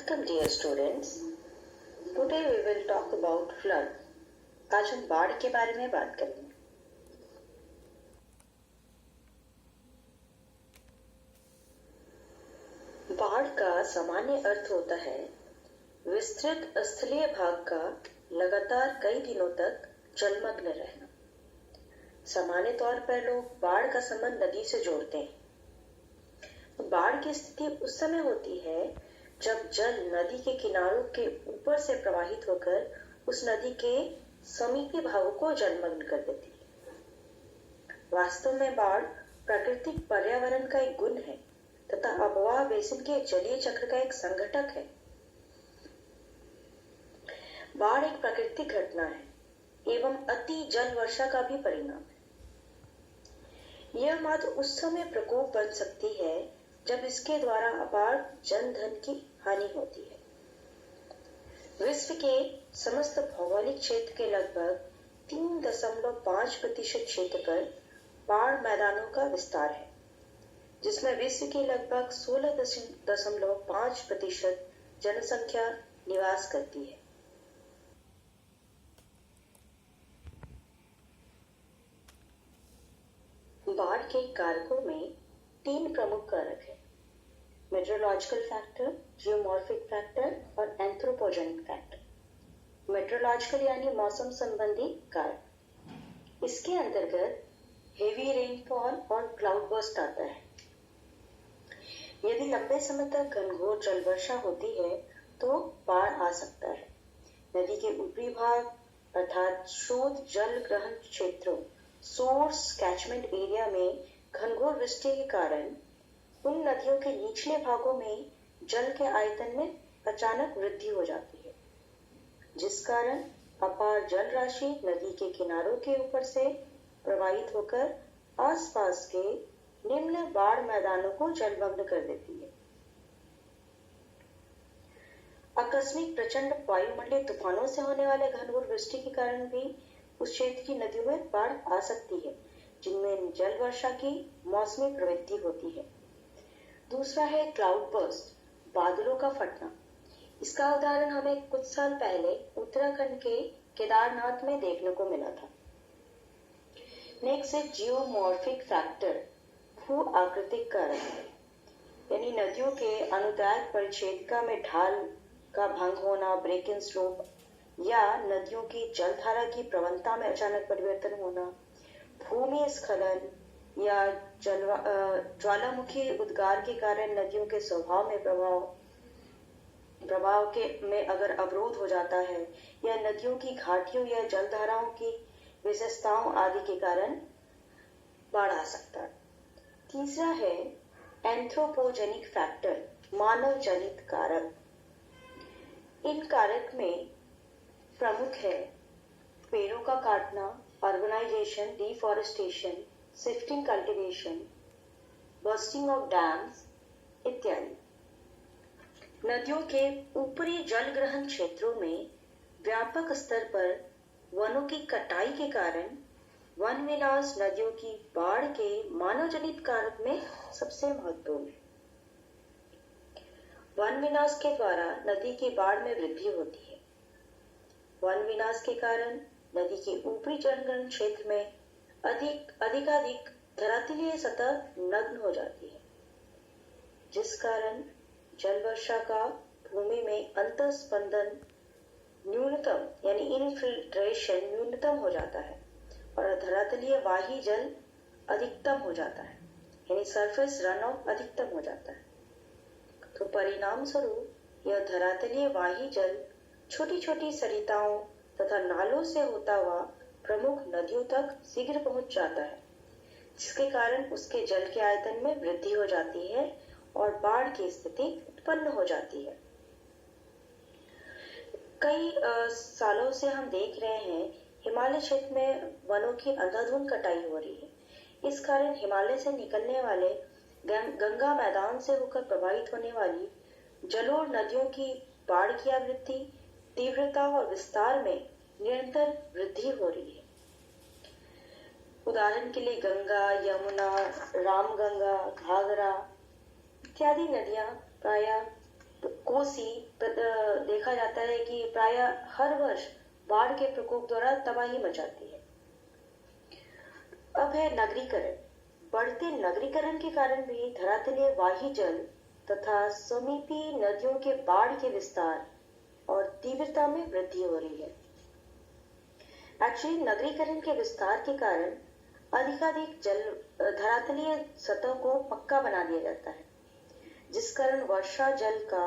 Welcome dear students. Today we will talk about flood. आज हम बाढ़ के बारे में बात करेंगे। बाढ़ का सामान्य अर्थ होता है विस्तृत स्थलीय भाग का लगातार कई दिनों तक जलमग्न रहना। सामान्य तौर पर लोग बाढ़ का संबंध नदी से जोड़ते हैं। बाढ़ की स्थिति उस समय होती है जब जल नदी के किनारों के ऊपर से प्रवाहित होकर उस नदी के समीपी भागों को जलमग्न कर देती है। वास्तव में बाढ़ प्राकृतिक पर्यावरण का एक गुण है तथा अबवा बेसिन के जलीय चक्र का एक संघटक है। बाढ़ एक प्राकृतिक घटना है एवं अति जल वर्षा का भी परिणाम है। यह मात्र उस समय प्रकोप बन सकती है जब इसके द्वारा अपार जन धन की हानि होती है। विश्व के समस्त भौगोलिक क्षेत्र के लगभग 3.5% क्षेत्र पर बाढ़ मैदानों का विस्तार है, जिसमें विश्व के लगभग 16.5% जनसंख्या निवास करती है। बाढ़ के कारकों में 3 प्रमुख कारक हैं: मेट्रोलॉजिकल फैक्टर, जियोमॉर्फिक फैक्टर और एंथ्रोपोजेनिक फैक्टर। मेट्रोलॉजिकल यानी मौसम संबंधी कारक। इसके अंतर्गत हेवी रेनफॉल और क्लाउड बर्स्ट आता है। यदि लंबे समय तक घनघोर जल वर्षा होती है तो बाढ़ आ सकता है। नदी के ऊपरी भाग अर्थात स्रोत जल ग्रहण क्षेत्रों सोर्स कैचमेंट एरिया में घनघोर वृष्टि के कारण उन नदियों के निचले भागों में जल के आयतन में अचानक वृद्धि हो जाती है, जिस कारण अपार जल राशि नदी के किनारों के ऊपर से प्रवाहित होकर आसपास के निम्न बाढ़ मैदानों को जलमग्न कर देती है। आकस्मिक प्रचंड वायुमंडलीय तूफानों से होने वाले घनघोर वृष्टि के कारण भी उस क्षेत्र की नदियों में बाढ़ आ सकती है, जिनमें जल वर्षा की मौसमी प्रवृत्ति होती है। दूसरा है क्लाउड बर्स्ट, बादलों का फटना। इसका उदाहरण हमें कुछ साल पहले उत्तराखंड के केदारनाथ में देखने को मिला था। नेक्स्ट है जियोमॉर्फिक फैक्टर, भू आकृतिक कारक, यानी नदियों के अनुदैर्घ्य परिच्छेदिका में ढाल का भंग होना, ब्रेक इन स्लोप, या नदियों की जलधारा की प्रवणता में अचानक परिवर्तन होना, भूमि स्खलन या ज्वालामुखी उद्गार के कारण नदियों के स्वभाव में प्रभाव में अगर अवरोध हो जाता है, या नदियों की घाटियों या जलधाराओं की विशेषताओं आदि के कारण बाढ़ आ सकता है। तीसरा है एंथ्रोपोजेनिक फैक्टर, मानव जनित कारक। इन कारक में प्रमुख है पेड़ों का काटना, urbanisation, deforestation, shifting cultivation, bursting of dams इत्यादि। नदियों के ऊपरी जल ग्रहण क्षेत्रों में व्यापक स्तर पर वनों की कटाई के कारण वन विनाश नदियों की बाढ़ के मानव जनित कारक में सबसे महत्वपूर्ण है। वन विनाश के द्वारा नदी की बाढ़ में वृद्धि होती है। वन विनाश के कारण नदी के ऊपरी जलग्रहण क्षेत्र में अधिकाधिक धरातलीय सतह नग्न हो जाती है, जिस कारण जल वर्षा का भूमि में अंतःस्पंदन न्यूनतम यानी इनफिल्ट्रेशन न्यूनतम हो जाता है और धरातलीय वाही जल अधिकतम हो जाता है, यानी सरफेस रन ऑफ अधिकतम हो जाता है। तो परिणाम स्वरूप यह धरातलीय वाही जल छोटी छोटी सरिताओं तथा नालों से होता हुआ प्रमुख नदियों तक शीघ्र पहुंच जाता है, जिसके कारण उसके जल के आयतन में वृद्धि हो जाती है और बाढ़ की स्थिति उत्पन्न हो जाती है। कई सालों से हम देख रहे हैं हिमालय क्षेत्र में वनों की अंधाधुंध कटाई हो रही है। इस कारण हिमालय से निकलने वाले गंगा मैदान से होकर प्रवाहित होने वाली जलोढ़ नदियों की बाढ़ की आवृत्ति, तीव्रता और विस्तार में निरंतर वृद्धि हो रही है। उदाहरण के लिए गंगा, यमुना, रामगंगा, घाघरा इत्यादि नदियां प्रायः कोसी देखा जाता है कि प्रायः हर वर्ष बाढ़ के प्रकोप द्वारा तबाही मचाती है। अब है नगरीकरण। बढ़ते नगरीकरण के कारण भी धरातलीय वाही जल तथा समीपी नदियों के बाढ़ के विस्तार और तीव्रता में वृद्धि हो रही है। एक्चुअली नगरीकरण के विस्तार के कारण अधिकाधिक जल धरातलीय सतह को पक्का बना दिया जाता है, जिस कारण वर्षा जल का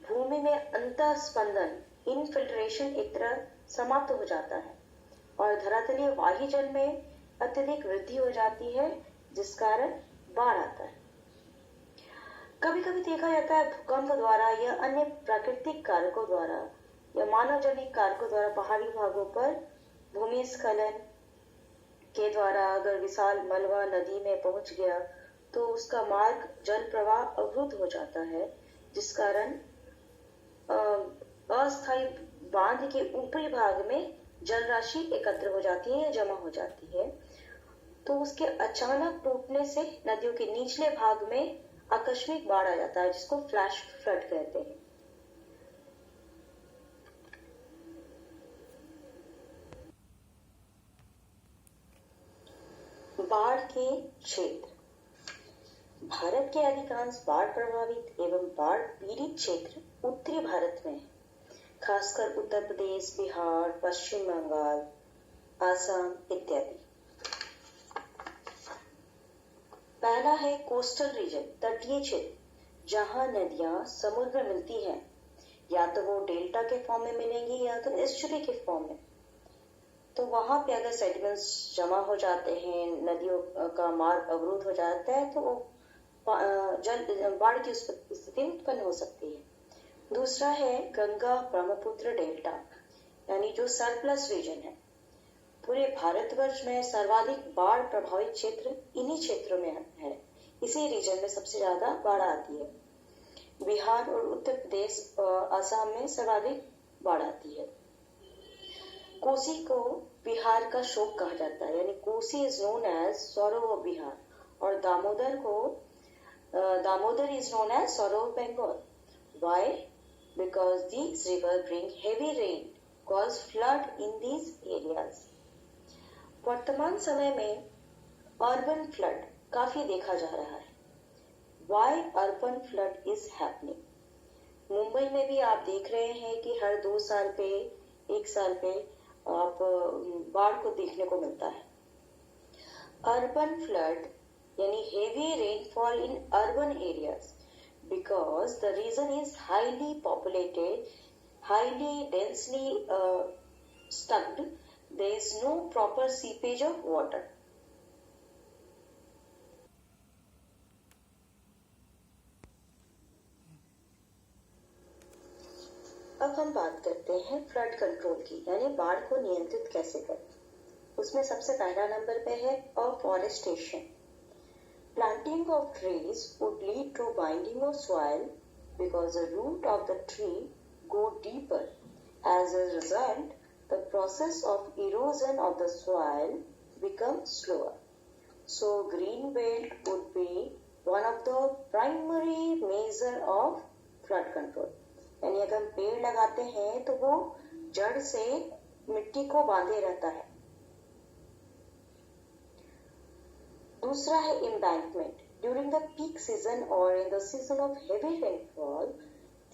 भूमि में अंतः स्पंदन इनफिल्ट्रेशन एक तरह समाप्त हो जाता है और धरातलीय वाही जल में अत्यधिक वृद्धि हो जाती है, जिस कारण बाढ़ आता है। कभी कभी देखा जाता है भूकंप द्वारा या अन्य प्राकृतिक कारकों द्वारा या मानव जनित कारकों द्वारा पहाड़ी भागों पर भूमिस्खलन के द्वारा अगर विशाल मलबा नदी में पहुंच गया तो उसका मार्ग जल प्रवाह अवरुद्ध हो जाता है, जिस कारण अस्थायी बांध के ऊपरी भाग में जल राशि एकत्र हो जाती है या जमा हो जाती है। तो उसके अचानक टूटने से नदियों के निचले भाग में आकस्मिक बाढ़ आ जाता है, जिसको फ्लैश फ्लड कहते हैं। बाढ़ के क्षेत्र। भारत के अधिकांश बाढ़ प्रभावित एवं बाढ़ पीड़ित क्षेत्र उत्तरी भारत में है, खासकर उत्तर प्रदेश, बिहार, पश्चिम बंगाल, आसाम इत्यादि। पहला है कोस्टल रीजन, तटीय क्षेत्र, जहां नदियां समुद्र में मिलती हैं, या तो वो डेल्टा के फॉर्म में मिलेंगी या तो एस्चुरी के फॉर्म में। तो वहां पे अगर सेडिमेंट्स जमा हो जाते हैं, नदियों का मार्ग अवरुद्ध हो जाता है, तो वो बाढ़ की स्थिति उत्पन्न हो सकती है। दूसरा है गंगा ब्रह्मपुत्र डेल्टा, यानी जो सरप्लस रीजन है। पूरे भारतवर्ष में सर्वाधिक बाढ़ प्रभावित क्षेत्र इन्हीं क्षेत्रों में है। इसी रीजन में सबसे ज्यादा बाढ़ आती है। बिहार और उत्तर प्रदेश, असम में सर्वाधिक बाढ़ आती है। कोसी को बिहार का शोक कहा जाता है, यानी Kosi is known as sorrow of Bihar, और Damodar is known as sorrow of Bengal. Why? Because these rivers bring heavy rain, cause flood in these areas. वर्तमान समय में अर्बन फ्लड काफी देखा जा रहा है। Why urban flood is happening? Mumbai में भी आप देख रहे हैं कि हर 2 साल पे, 1 साल पे आप बाढ़ को देखने को मिलता है। अर्बन फ्लड यानी heavy rainfall in urban areas, because the region is highly populated, highly densely stucked, there is no proper seepage of water. अब हम बात करते हैं फ्लड कंट्रोल की, यानी बाढ़ को नियंत्रित कैसे करें। उसमें सबसे पहला नंबर पे है afforestation. Planting of trees would lead to binding of soil because the root of the tree go deeper. As a result, the process of erosion of the soil becomes slower. So green belt would be one of the primary measure of flood control. यानी अगर हम पेड़ लगाते हैं तो वो जड़ से मिट्टी को बांधे रहता है। दूसरा है embankment. During the peak season or in the season of heavy rainfall,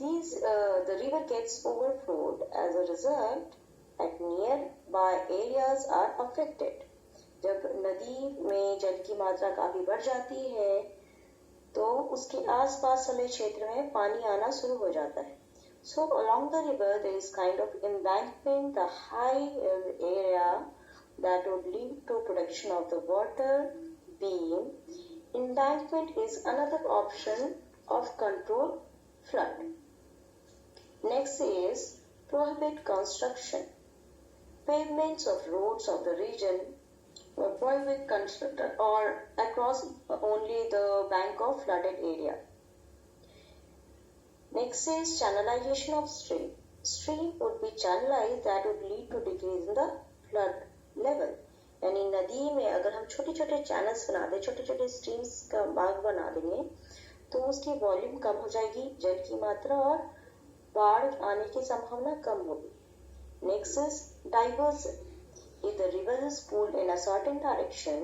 the river gets overflowed. As a result, at nearby areas are affected. जब नदी में जल की मात्रा काफी बढ़ जाती है तो उसके आसपास वाले क्षेत्र में पानी आना शुरू हो जाता है। So along the river there is kind of embankment, the high area that would lead to production of the water beam. Embankment is another option of control flood. Next is prohibit construction. Pavements of roads of the region were prohibited constructed or across only the bank of flooded area. Next is channelization of stream. Stream would be channelized that would lead to decrease in the flood level. यानी नदी में अगर हम छोटे छोटे channels बना दें, छोटे छोटे स्ट्रीम्स का मार्ग बना देंगे, तो उसकी वॉल्यूम कम हो जाएगी, जल की मात्रा, और बाढ़ आने की संभावना कम होगी. Next is diversion. If the river is pulled in a certain direction,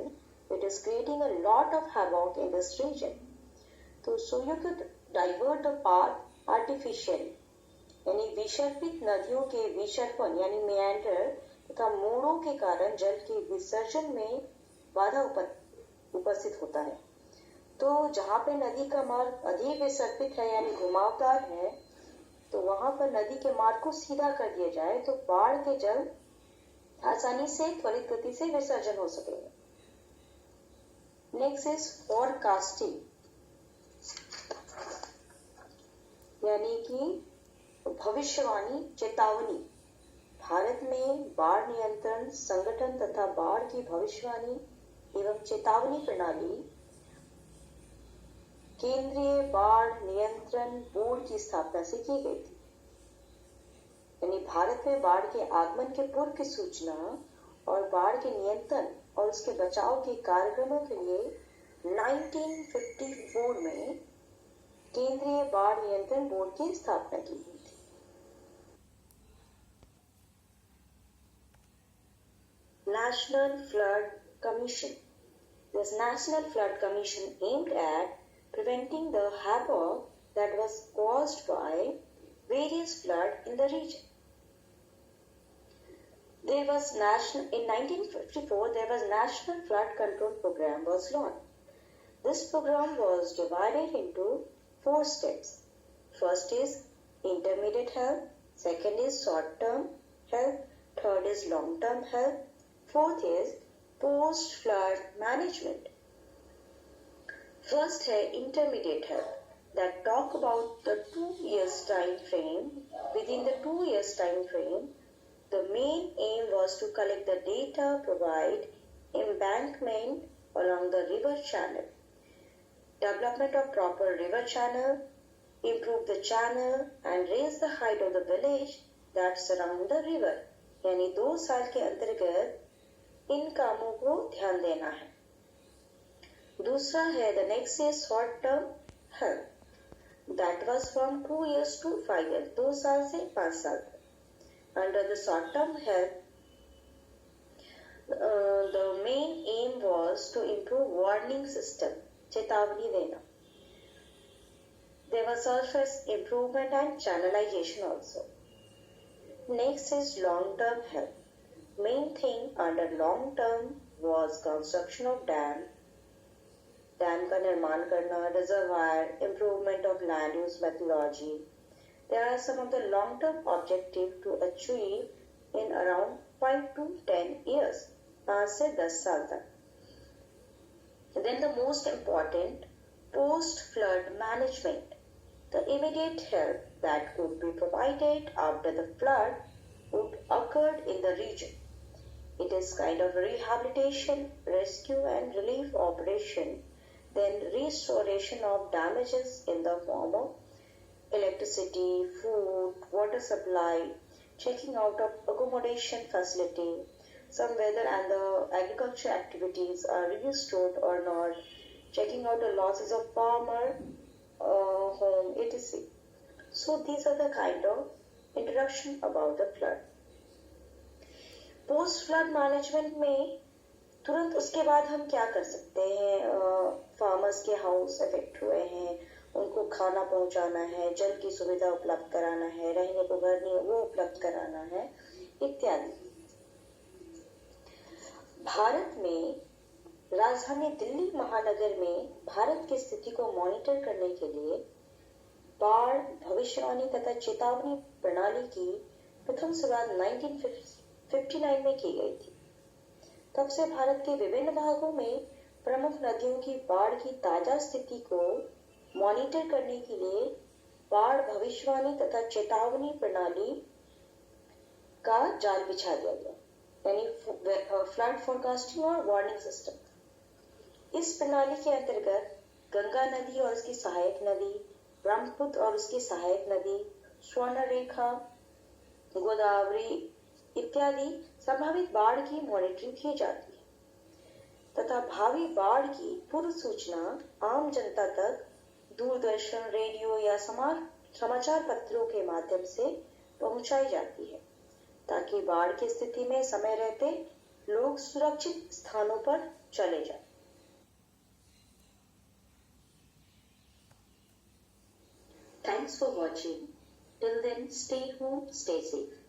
it is creating a lot of havoc in this region. So you could divert the path artificially. यानी विसर्पित नदियों के विसर्पण यानी मेंडर तथा मोड़ों के कारण जल के विसर्जन में बाधा उपस्थित होता है. तो जहाँ पे नदी का मार्ग अधिक विसर्पित है यानी घुमावदार है, तो वहां पर नदी के मार्ग को सीधा कर दिया जाए तो बाढ़ के जल आसानी से त्वरित गति से विसर्जन हो सकेगा. नेक्स्ट इज फॉरकास्टिंग, यानी कि भविष्यवाणी, चेतावनी. भारत में बाढ़ नियंत्रण संगठन तथा बाढ़ की भविष्यवाणी एवं चेतावनी प्रणाली केंद्रीय बाढ़ नियंत्रण बोर्ड की स्थापना से की गई थी. यानी भारत में बाढ़ के आगमन के पूर्व की सूचना और बाढ़ के नियंत्रण और उसके बचाव के कार्यक्रमों के लिए 1954 में केंद्रीय बाढ़ नियंत्रण बोर्ड की स्थापना की गई थी. National Flood Commission. This National Flood Commission aimed at preventing the havoc that was caused by various floods in the region. In 1954, there was National Flood Control Program was launched. This program was divided into 4 steps. First is intermediate help, second is short-term help, third is long-term help, fourth is post-flood management. First है intermediate help, that talk about the 2 years time frame. Within the 2 years time frame, the main aim was to collect the data, provide embankment along the river channel, development of proper river channel, improve the channel and raise the height of the village that surround the river. यानी 2 साल के अंतर्गत इन कामों को ध्यान देना है. दूसरा है the next is short term help, that was from 2 years to 5 years, 2 साल से 5 साल तक. Under the short-term help, the main aim was to improve warning system, चेतावनी देना. There was surface improvement and channelization also. Next is long-term help. Main thing under long-term was construction of dam का निर्माण करना, reservoir, improvement of land use methodology. There are some of the long-term objectives to achieve in around 5 to 10 years, 5 से 10 साल तक. Then the most important, post-flood management, the immediate help that could be provided after the flood would occurred in the region. It is kind of rehabilitation, rescue and relief operation, then restoration of damages in the form of electricity, food, water supply, checking out of accommodation facility, some whether and the agriculture activities are restored or not, checking out the losses of farmer, home, etc. So these are the kind of introduction about the flood. Post flood management में तुरंत उसके बाद हम क्या कर सकते हैं? Farmers के हाउस इफेक्ट हुए हैं, उनको खाना पहुंचाना है, जल की सुविधा उपलब्ध कराना है, रहने को घर नहीं वो उपलब्ध कराना है इत्यादि. भारत में राजधानी दिल्ली महानगर में भारत की स्थिति को मॉनिटर करने के लिए बाढ़ भविष्यवाणी तथा चेतावनी प्रणाली की प्रथम शुरुआत 1959 में की गई थी. तब से भारत के विभिन्न भागों में प्रमुख नदियों की बाढ़ की ताजा स्थिति को मॉनिटर करने के लिए बाढ़ भविष्यवाणी तथा चेतावनी प्रणाली का जाल बिछा दिया गया, यानी फ्लड फोरकास्टिंग और वार्निंग सिस्टम. इस प्रणाली के अंतर्गत गंगा नदी और उसकी सहायक नदी, ब्रह्मपुत्र और उसकी सहायक नदी, स्वर्णरेखा, गोदावरी इत्यादि संभावित बाढ़ की मॉनिटरिंग की जाती है तथा भावी बाढ़ की पूर्व सूचना आम जनता तक दूरदर्शन, रेडियो या समाचार पत्रों के माध्यम से पहुंचाई जाती है ताकि बाढ़ की स्थिति में समय रहते लोग सुरक्षित स्थानों पर चले जाएं। Thanks for watching. Till then, stay home, stay safe.